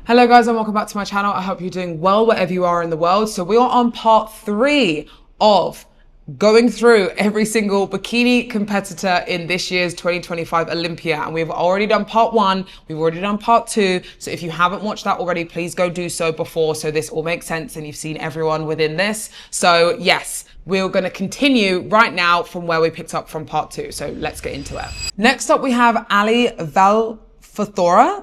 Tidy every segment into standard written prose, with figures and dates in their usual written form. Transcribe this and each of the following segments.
Hello guys and welcome back to my channel. I hope you're doing well wherever you are in the world. So we are on part 3 of going through every single bikini competitor in this year's 2025 Olympia. And we've already done part 1, we've already done part 2. So if you haven't watched that already, please go do so before, so this all makes sense and you've seen everyone within this. So yes, we're going to continue right now from where we picked up from part 2. So let's get into it. Next up we have Ali Vatthauer.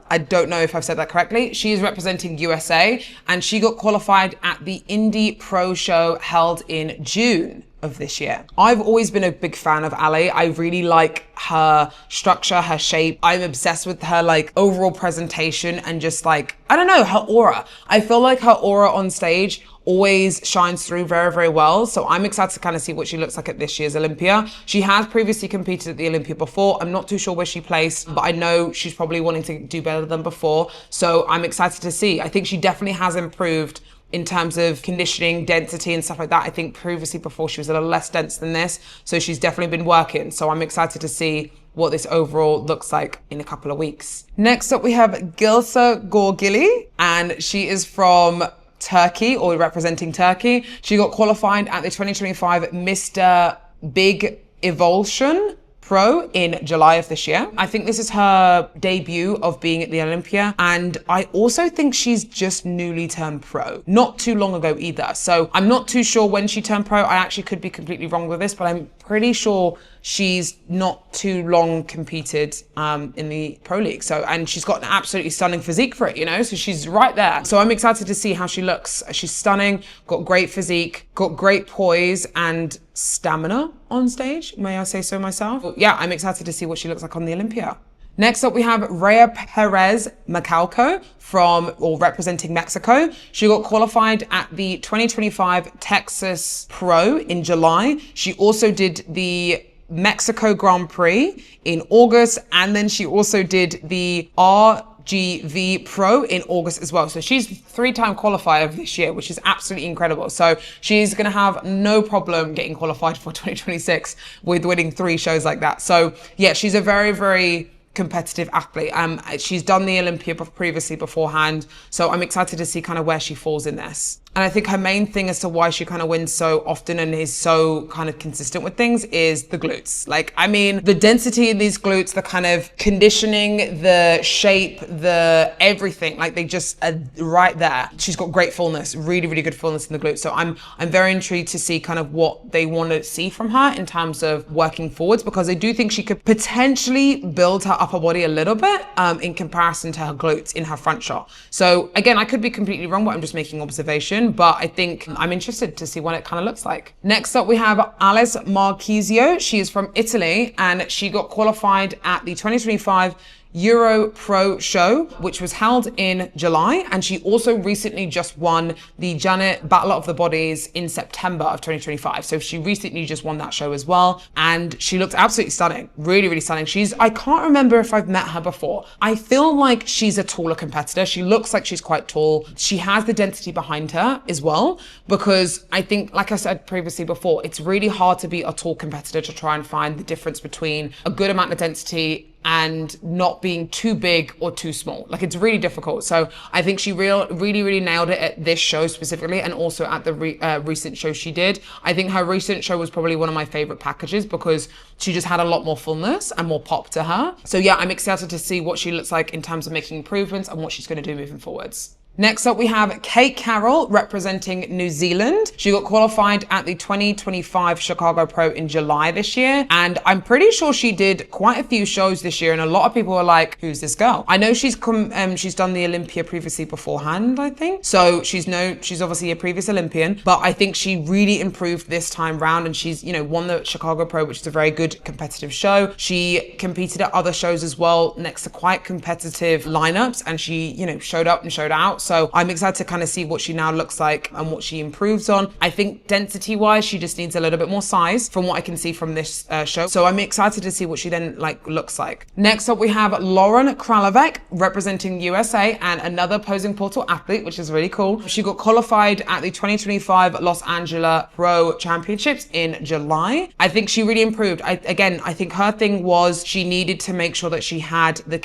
I don't know if I've said that correctly. She is representing USA and she got qualified at the Indie Pro Show held in June of this year. I've always been a big fan of Ali. I really like her structure, her shape. I'm obsessed with her like overall presentation and just like, I don't know, her aura. I feel like her aura on stage always shines through very, very well. So I'm excited to kind of see what she looks like at this year's Olympia. She has previously competed at the Olympia before. I'm not too sure where she placed, but I know she's probably wanting to do better than before. So I'm excited to see. I think she definitely has improved in terms of conditioning, density and stuff like that. I think previously before she was a little less dense than this. So she's definitely been working. So I'm excited to see what this overall looks like in a couple of weeks. Next up, we have Gilsa Gorggilly, and she is from Turkey, or representing Turkey. She got qualified at the 2025 Mr. Big Evolution Pro in July of this year. I think this is her debut of being at the Olympia, and I also think she's just newly turned pro, not too long ago either. So I'm not too sure when she turned pro. I actually could be completely wrong with this, but I'm pretty sure she's not too long competed in the pro league. So, and she's got an absolutely stunning physique for it, you know, so she's right there. So I'm excited to see how she looks. She's stunning, got great physique, got great poise and stamina on stage, may I say so myself. But yeah, I'm excited to see what she looks like on the Olympia. Next up, we have Reyna Perez Mecalco representing Mexico. She got qualified at the 2025 Texas Pro in July. She also did the Mexico Grand Prix in August, and then she also did the RGV Pro in August as well. So she's 3-time qualifier of this year, which is absolutely incredible. So she's going to have no problem getting qualified for 2026 with winning 3 shows like that. So yeah, she's a very, very competitive athlete. She's done the Olympia previously beforehand. So I'm excited to see kind of where she falls in this. And I think her main thing as to why she kind of wins so often and is so kind of consistent with things is the glutes. Like, I mean, the density in these glutes, the kind of conditioning, the shape, the everything, like they just are right there. She's got great fullness, really, really good fullness in the glutes. So I'm very intrigued to see kind of what they want to see from her in terms of working forwards, because I do think she could potentially build her upper body a little bit in comparison to her glutes in her front shot. So again, I could be completely wrong, but I'm just making observation. But I think I'm interested to see what it kind of looks like. Next up, we have Alice Marchisio. She is from Italy and she got qualified at the 2025 Euro Pro Show, which was held in July. And she also recently just won the Janet Battle of the Bodies in September of 2025. So she recently just won that show as well. And she looks absolutely stunning, really, really stunning. I can't remember if I've met her before. I feel like she's a taller competitor. She looks like she's quite tall. She has the density behind her as well, because I think, like I said previously before, it's really hard to be a tall competitor to try and find the difference between a good amount of density and not being too big or too small. Like, it's really difficult. So I think she really nailed it at this show specifically, and also at the recent show she did. I think her recent show was probably one of my favorite packages because she just had a lot more fullness and more pop to her. So yeah, I'm excited to see what she looks like in terms of making improvements and what she's going to do moving forwards. Next up, we have Kate Carroll representing New Zealand. She got qualified at the 2025 Chicago Pro in July this year. And I'm pretty sure she did quite a few shows this year. And a lot of people were like, who's this girl? I know she's done the Olympia previously beforehand, I think. So she's obviously a previous Olympian, but I think she really improved this time round. And she's, won the Chicago Pro, which is a very good competitive show. She competed at other shows as well next to quite competitive lineups. And she, showed up and showed out. So I'm excited to kind of see what she now looks like and what she improves on. I think density wise, she just needs a little bit more size from what I can see from this show. So I'm excited to see what she then looks like. Next up, we have Lauren Kralovec representing USA and another posing portal athlete, which is really cool. She got qualified at the 2025 Los Angeles Pro Championships in July. I think she really improved. I think her thing was she needed to make sure that she had the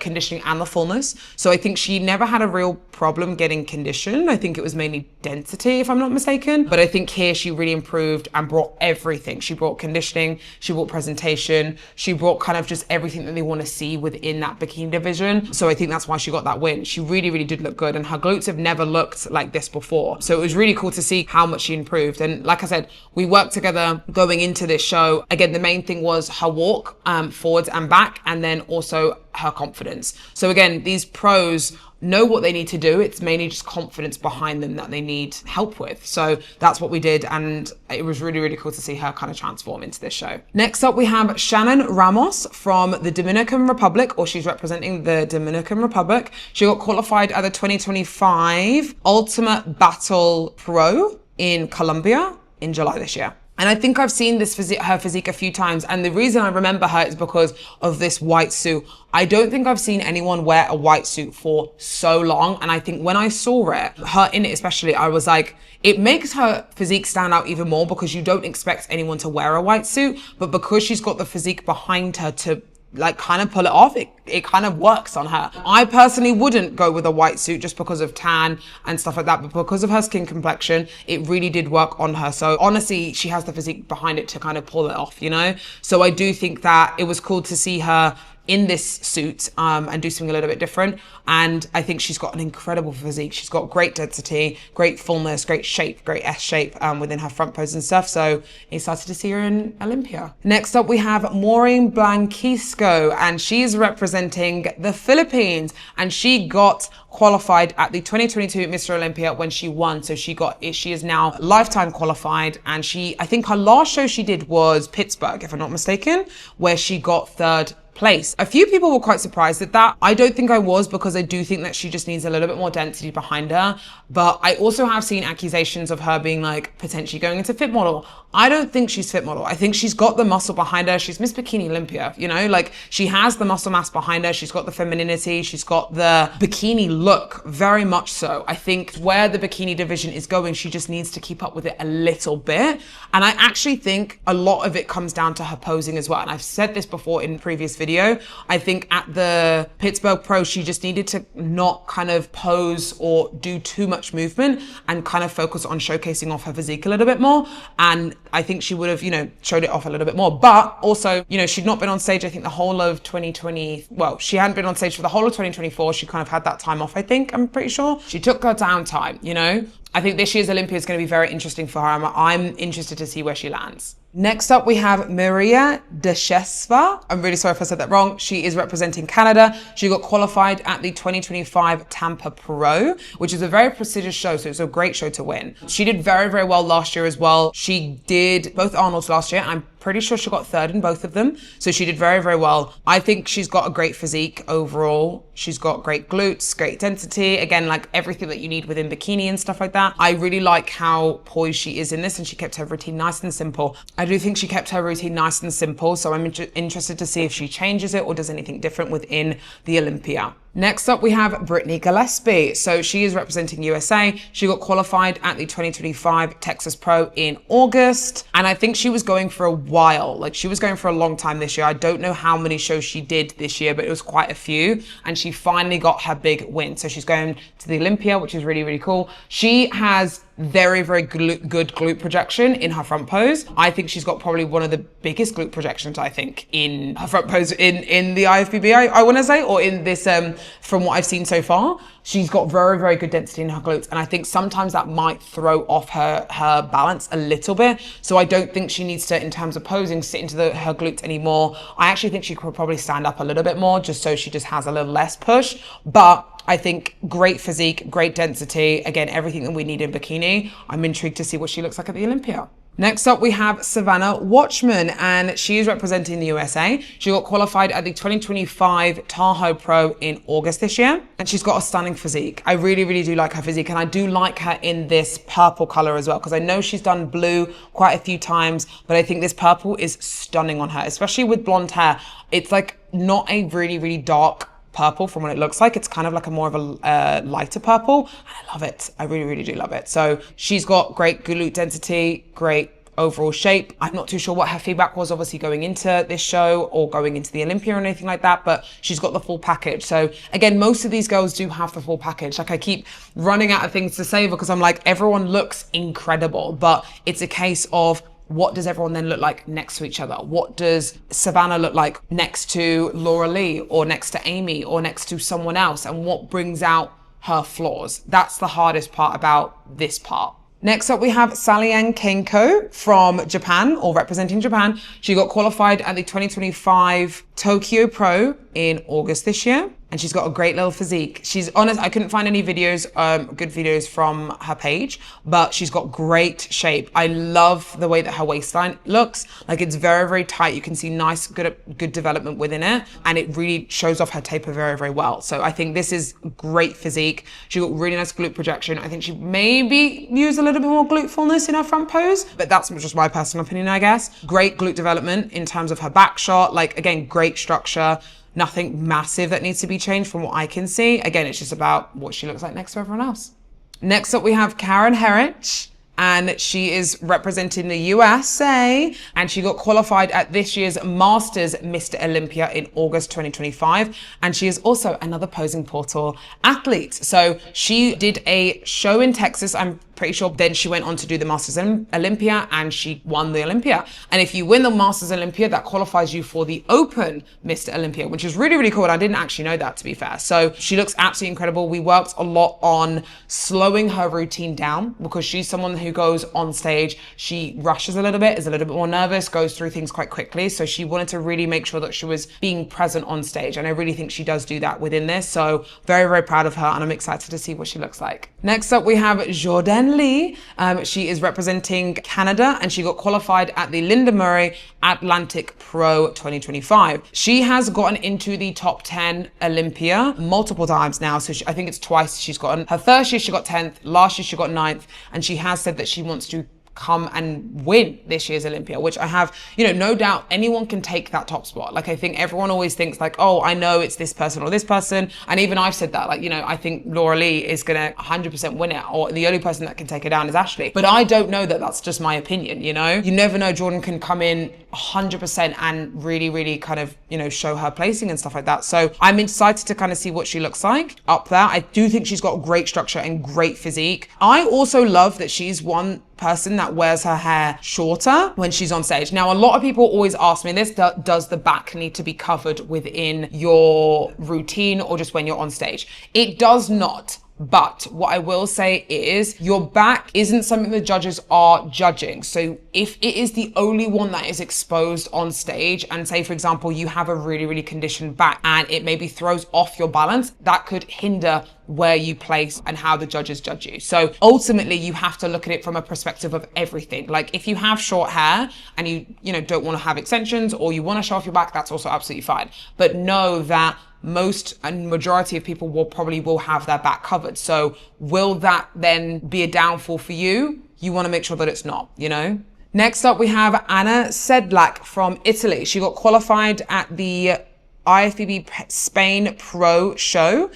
conditioning and the fullness. So I think she never had a real problem getting conditioned. I think it was mainly density, if I'm not mistaken. But I think here she really improved and brought everything. She brought conditioning, she brought presentation, she brought kind of just everything that they want to see within that bikini division. So I think that's why she got that win. She really, really did look good, and her glutes have never looked like this before. So it was really cool to see how much she improved. And like I said, we worked together going into this show. Again, the main thing was her walk forwards and back, and then also her confidence. So again, these pros know what they need to do. It's mainly just confidence behind them that they need help with. So that's what we did, and it was really, really cool to see her kind of transform into this show. Next up, we have Shannon Ramos from the Dominican Republic, or she's representing the Dominican Republic. She got qualified at the 2025 Ultimate Battle Pro in Colombia in July this year. And I think I've seen her physique a few times. And the reason I remember her is because of this white suit. I don't think I've seen anyone wear a white suit for so long. And I think when I saw it, her in it especially, I was like, it makes her physique stand out even more because you don't expect anyone to wear a white suit. But because she's got the physique behind her to kind of pull it off, it kind of works on her. I personally wouldn't go with a white suit just because of tan and stuff like that, but because of her skin complexion, it really did work on her. So honestly, she has the physique behind it to kind of pull it off, you know? So I do think that it was cool to see her in this suit and do something a little bit different. And I think she's got an incredible physique. She's got great density, great fullness, great shape, great S shape within her front pose and stuff. So excited to see her in Olympia. Next up, we have Morin Blancisco, and she's representing the Philippines. And she got qualified at the 2022 Mr. Olympia when she won. So she is now lifetime qualified. And I think her last show she did was Pittsburgh, if I'm not mistaken, where she got third place. A few people were quite surprised at that. I don't think I was, because I do think that she just needs a little bit more density behind her. But I also have seen accusations of her being potentially going into fit model. I don't think she's fit model. I think she's got the muscle behind her. She's Miss Bikini Olympia, you know, she has the muscle mass behind her. She's got the femininity. She's got the bikini look, very much so. I think where the bikini division is going, she just needs to keep up with it a little bit. And I actually think a lot of it comes down to her posing as well. And I've said this before in previous video. I think at the Pittsburgh Pro, she just needed to not kind of pose or do too much movement and kind of focus on showcasing off her physique a little bit more. And I think she would have, showed it off a little bit more. But also, she'd not been on stage, I think, the whole of 2020. Well, she hadn't been on stage for the whole of 2024. She kind of had that time off, I think. I'm pretty sure. She took her downtime, I think this year's Olympia is going to be very interesting for her. I'm interested to see where she lands. Next up, we have Maria Duchesneau. I'm really sorry if I said that wrong. She is representing Canada. She got qualified at the 2025 Tampa Pro, which is a very prestigious show, so it's a great show to win. She did very, very well last year as well. She did both Arnolds last year. I'm pretty sure she got third in both of them. So she did very, very well. I think she's got a great physique overall. She's got great glutes, great density. Again, everything that you need within bikini and stuff like that. I really like how poised she is in this, and she kept her routine nice and simple. I do think she kept her routine nice and simple, so I'm interested to see if she changes it or does anything different within the Olympia. Next up, we have Brittany Gillespie. So she is representing USA. She got qualified at the 2025 Texas Pro in August. And I think she was going for a while. She was going for a long time this year. I don't know how many shows she did this year, but it was quite a few. And she finally got her big win. So she's going to the Olympia, which is really, really cool. She has very, very good glute projection in her front pose. I think she's got probably one of the biggest glute projections, I think, in her front pose in the IFBB, I want to say, or in this, from what I've seen so far. She's got very, very good density in her glutes. And I think sometimes that might throw off her balance a little bit. So I don't think she needs to, in terms of posing, sit into her glutes anymore. I actually think she could probably stand up a little bit more, just so she just has a little less push. But I think great physique, great density. Again, everything that we need in bikini. I'm intrigued to see what she looks like at the Olympia. Next up, we have Savannah Watchman, and she is representing the USA. She got qualified at the 2025 Tahoe Pro in August this year, and she's got a stunning physique. I really, really do like her physique, and I do like her in this purple color as well, because I know she's done blue quite a few times, but I think this purple is stunning on her, especially with blonde hair. It's like not a really, really dark purple from what it looks like. It's kind of like a more of a lighter purple. I love it. I really, really do love it. So she's got great glute density, great overall shape. I'm not too sure what her feedback was obviously going into this show or going into the Olympia or anything like that, but she's got the full package. So again, most of these girls do have the full package. Like I keep running out of things to say because I'm like, everyone looks incredible, but it's a case of what does everyone then look like next to each other? What does Savannah look like next to Laura Lee or next to Amy or next to someone else? And what brings out her flaws? That's the hardest part about this part. Next up, we have Salian Kenko from Japan, or representing Japan. She got qualified at the 2025 Tokyo Pro in August this year, and she's got a great little physique. She's honest, I couldn't find any videos, good videos from her page, but she's got great shape. I love the way that her waistline looks. Like it's very, very tight. You can see nice, good development within it, and it really shows off her taper very, very well. So I think this is great physique. She got really nice glute projection. I think she maybe used a little bit more glute fullness in her front pose, but that's just my personal opinion, I guess. Great glute development in terms of her back shot. Like again, great structure. Nothing massive that needs to be changed from what I can see. Again, it's just about what she looks like next to everyone else. Next up, we have Kerryne Henich, and she is representing the USA, and she got qualified at this year's Masters Mr. Olympia in August 2025, and she is also another Posing Portal athlete. So she did a show in Texas, I'm pretty sure. Then she went on to do the Masters Olympia, and she won the Olympia. And if you win the Masters Olympia, that qualifies you for the Open Mr. Olympia, which is really, really cool. And I didn't actually know that, to be fair. So she looks absolutely incredible. We worked a lot on slowing her routine down because she's someone who goes on stage, she rushes a little bit, is a little bit more nervous, goes through things quite quickly. So she wanted to really make sure that she was being present on stage. And I really think she does do that within this. So very, very proud of her, and I'm excited to see what she looks like. Next up, we have Jourdanne Lee. She is representing Canada, and she got qualified at the Linda Murray Atlantic Pro 2025. She has gotten into the top 10 Olympia multiple times now. So I think it's twice she's gotten. Her first year she got 10th, last year she got 9th, and she has said that she wants to come and win this year's Olympia, which I have, no doubt anyone can take that top spot. Like, I think everyone always thinks like, oh, I know it's this person or this person. And even I've said that, like, I think Laura Lee is going to 100% win it, or the only person that can take it down is Ashley. But I don't know that that's just my opinion, You never know. Jourdanne can come in 100% and really, really kind of, show her placing and stuff like that. So I'm excited to kind of see what she looks like up there. I do think she's got great structure and great physique. I also love that she's one person that wears her hair shorter when she's on stage. Now, a lot of people always ask me this, does the back need to be covered within your routine or just when you're on stage? It does not. But what I will say is your back isn't something the judges are judging. So if it is the only one that is exposed on stage, and say, for example, you have a really, really conditioned back and it maybe throws off your balance, that could hinder where you place and how the judges judge you. So ultimately you have to look at it from a perspective of everything. Like if you have short hair and you don't want to have extensions, or you want to show off your back, that's also absolutely fine. But know that most and majority of people will have their back covered. So will that then be a downfall for you? You want to make sure that it's not, Next up, we have Anna Setlak from Italy. She got qualified at the IFBB Spain Pro show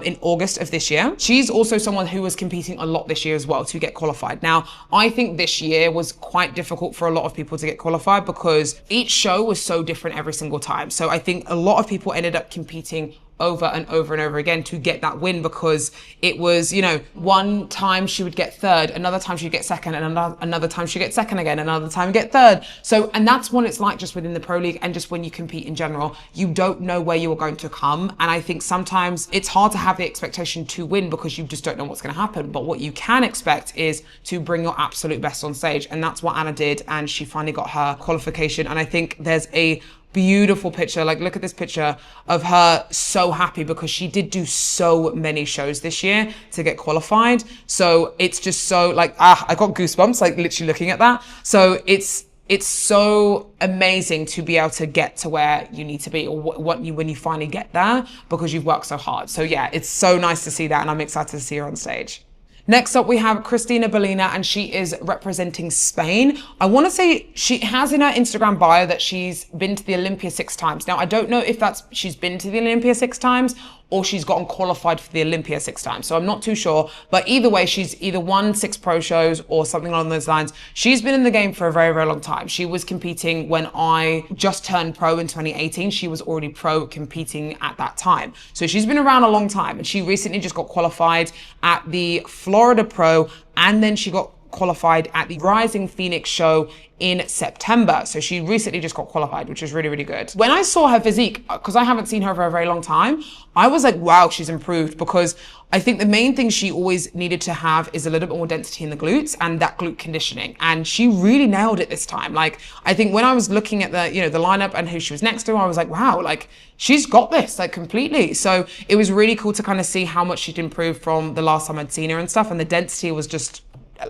in August of this year. She's also someone who was competing a lot this year as well to get qualified. Now, I think this year was quite difficult for a lot of people to get qualified because each show was so different every single time. So I think a lot of people ended up competing over and over and over again to get that win, because it was, one time she would get third, another time she'd get second, and another time she'd get second again, another time get third. So, and that's what it's like just within the pro league and just when you compete in general. You don't know where you are going to come. And I think sometimes it's hard to have the expectation to win because you just don't know what's going to happen. But what you can expect is to bring your absolute best on stage. And that's what Anna did. And she finally got her qualification. And I think there's a beautiful picture. Like, look at this picture of her so happy because she did do so many shows this year to get qualified. So it's just so like, I got goosebumps, like literally looking at that. So it's so amazing to be able to get to where you need to be, or when you finally get there, because you've worked so hard. So yeah, it's so nice to see that, and I'm excited to see her on stage. Next up, we have Christina Bolina, and she is representing Spain. I want to say she has in her Instagram bio that she's been to the Olympia 6 times. Now, I don't know if that's she's been to the Olympia 6 times or she's gotten qualified for the Olympia 6 times. So I'm not too sure. But either way, she's either won 6 pro shows or something along those lines. She's been in the game for a very, very long time. She was competing when I just turned pro in 2018. She was already pro competing at that time. So she's been around a long time, and she recently just got qualified at the Florida Pro, and then she got qualified at the Rising Phoenix show in September. So she recently just got qualified, which is really, really good. When I saw her physique, because I haven't seen her for a very long time, I was like, wow, she's improved, because I think the main thing she always needed to have is a little bit more density in the glutes and that glute conditioning. And she really nailed it this time. Like, I think when I was looking at the, the lineup and who she was next to, I was like, wow, like she's got this like completely. So it was really cool to kind of see how much she'd improved from the last time I'd seen her and stuff. And the density was just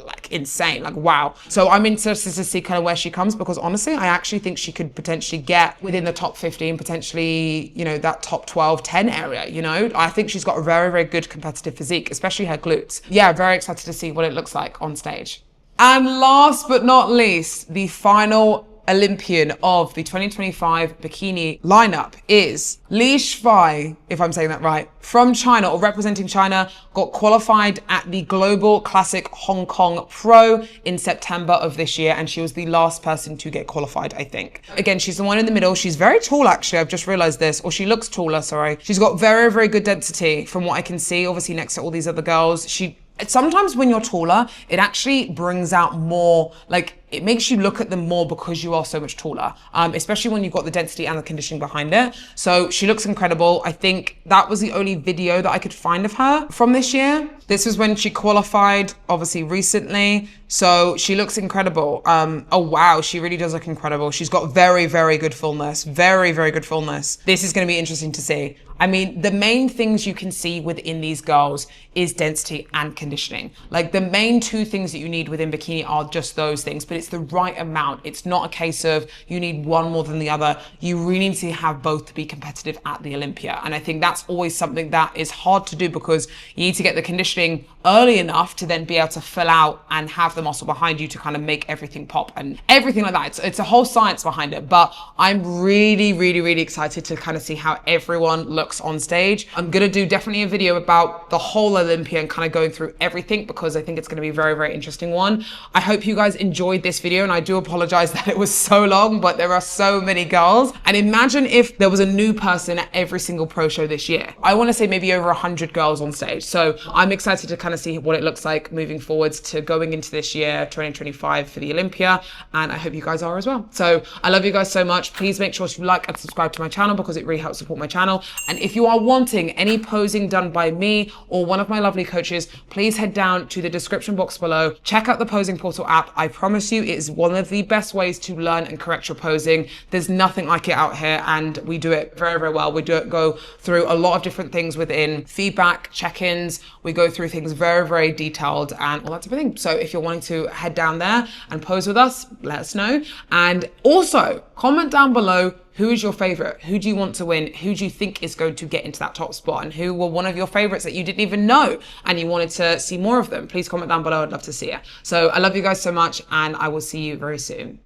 like insane, like wow. So I'm interested to see kind of where she comes, because honestly I actually think she could potentially get within the top 15, potentially that top 12, 10 area. I think she's got a very, very good competitive physique, especially her glutes. Yeah, very excited to see what it looks like on stage. And last but not least, the final Olympian of the 2025 bikini lineup is Li Shifai, if I'm saying that right, from China, or representing China, got qualified at the Global Classic Hong Kong Pro in September of this year, and she was the last person to get qualified, I think. Again, she's the one in the middle. She's very tall, actually. I've just realized this, or she looks taller, sorry. She's got very, very good density from what I can see, obviously next to all these other girls. Sometimes when you're taller, it actually brings out more, like it makes you look at them more because you are so much taller, especially when you've got the density and the conditioning behind it. So she looks incredible. I think that was the only video that I could find of her from this year. This was when she qualified, obviously recently. So she looks incredible. Oh wow, she really does look incredible. She's got very, very good fullness, very, very good fullness. This is going to be interesting to see. I mean, the main things you can see within these girls is density and conditioning. Like the main 2 things that you need within bikini are just those things, but it's the right amount. It's not a case of you need one more than the other. You really need to have both to be competitive at the Olympia. And I think that's always something that is hard to do, because you need to get the conditioning early enough to then be able to fill out and have the muscle behind you to kind of make everything pop and everything like that. It's a whole science behind it, but I'm really, really, really excited to kind of see how everyone looks on stage. I'm going to do definitely a video about the whole Olympia and kind of going through everything, because I think it's going to be a very, very interesting one. I hope you guys enjoyed this video, and I do apologize that it was so long, but there are so many girls. And imagine if there was a new person at every single pro show this year. I want to say maybe over 100 girls on stage. So I'm excited to kind of see what it looks like moving forwards to going into this year, 2025, for the Olympia. And I hope you guys are as well. So I love you guys so much. Please make sure to like and subscribe to my channel, because it really helps support my channel. And if you are wanting any posing done by me or one of my lovely coaches, please head down to the description box below. Check out the Posing Portal app. I promise you, it is one of the best ways to learn and correct your posing. There's nothing like it out here, and we do it very, very well. We go through a lot of different things within feedback, check-ins. We go through things very, very detailed and all that type of thing. So if you're wanting to head down there and pose with us, let us know. And also comment down below, who is your favorite? Who do you want to win? Who do you think is going to get into that top spot? And who were one of your favorites that you didn't even know and you wanted to see more of them? Please comment down below. I'd love to see it. So I love you guys so much, and I will see you very soon.